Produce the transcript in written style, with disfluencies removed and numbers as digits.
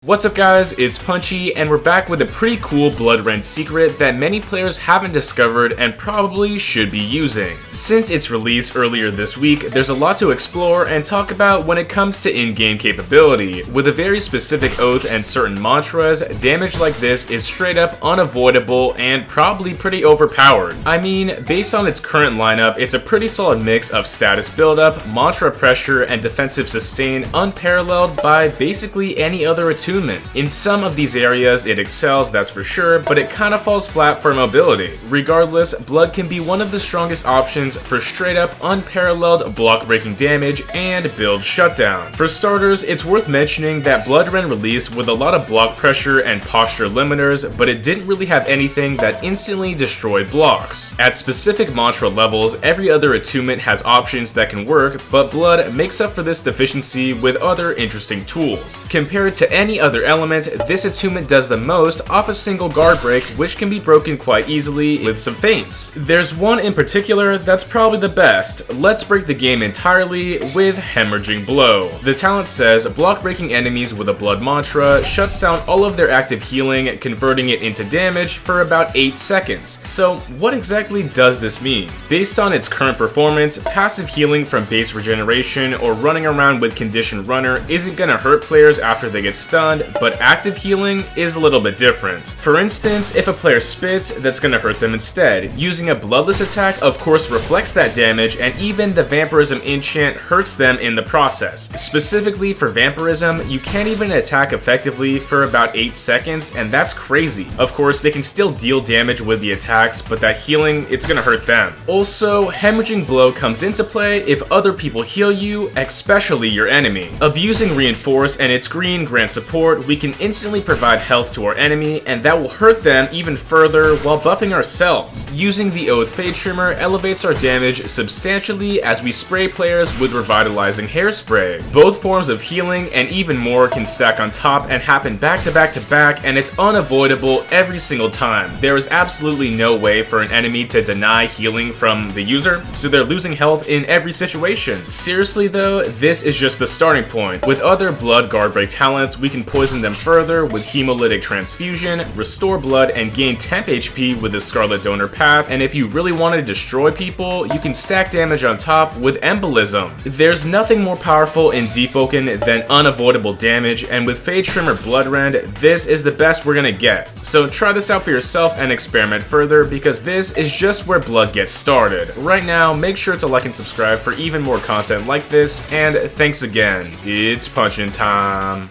What's up guys, it's Punchy, and we're back with a pretty cool Bloodrend secret that many players haven't discovered and probably should be using. Since its release earlier this week, there's a lot to explore and talk about when it comes to in-game capability. With a very specific oath and certain mantras, damage like this is straight up unavoidable and probably pretty overpowered. I mean, based on its current lineup, it's a pretty solid mix of status buildup, mantra pressure, and defensive sustain unparalleled by basically any other attunement. In some of these areas it excels, that's for sure, but it kinda falls flat for mobility. Regardless, Blood can be one of the strongest options for straight up unparalleled block breaking damage and build shutdown. For starters, it's worth mentioning that Bloodrend released with a lot of block pressure and posture limiters, but it didn't really have anything that instantly destroyed blocks. At specific mantra levels, every other attunement has options that can work, but Blood makes up for this deficiency with other interesting tools. Compared to any other element, this attunement does the most off a single guard break, which can be broken quite easily with some feints. There's one in particular that's probably the best. Let's break the game entirely with Hemorrhaging Blow. The talent says block breaking enemies with a blood mantra shuts down all of their active healing, converting it into damage for about 8 seconds. So what exactly does this mean? Based on its current performance, passive healing from base regeneration or running around with Conditioned Runner isn't gonna hurt players after they get stunned, but active healing is a little bit different. For instance, if a player spits, that's gonna hurt them instead. Using a bloodless attack of course reflects that damage, and even the vampirism enchant hurts them in the process. Specifically for vampirism, you can't even attack effectively for about 8 seconds, and that's crazy. Of course, they can still deal damage with the attacks, but that healing, it's gonna hurt them. Also, Hemorrhaging Blow comes into play if other people heal you, especially your enemy. Abusing Reinforce and its green grant support, we can instantly provide health to our enemy, and that will hurt them even further while buffing ourselves. Using the Oath Fade Trimmer elevates our damage substantially as we spray players with Revitalizing Hairspray. Both forms of healing and even more can stack on top and happen back to back to back, and it's unavoidable every single time. There is absolutely no way for an enemy to deny healing from the user, so they're losing health in every situation. Seriously though, this is just the starting point. With other blood guard break talents, we can poison them further with Hemolytic Transfusion, restore blood, and gain temp HP with the Scarlet Donor Path, and if you really want to destroy people, you can stack damage on top with Embolism. There's nothing more powerful in Deepwoken than unavoidable damage, and with Fade Trimmer Bloodrend, this is the best we're gonna get. So try this out for yourself and experiment further, because this is just where Blood gets started. Right now, make sure to like and subscribe for even more content like this, and thanks again. It's punchin' time.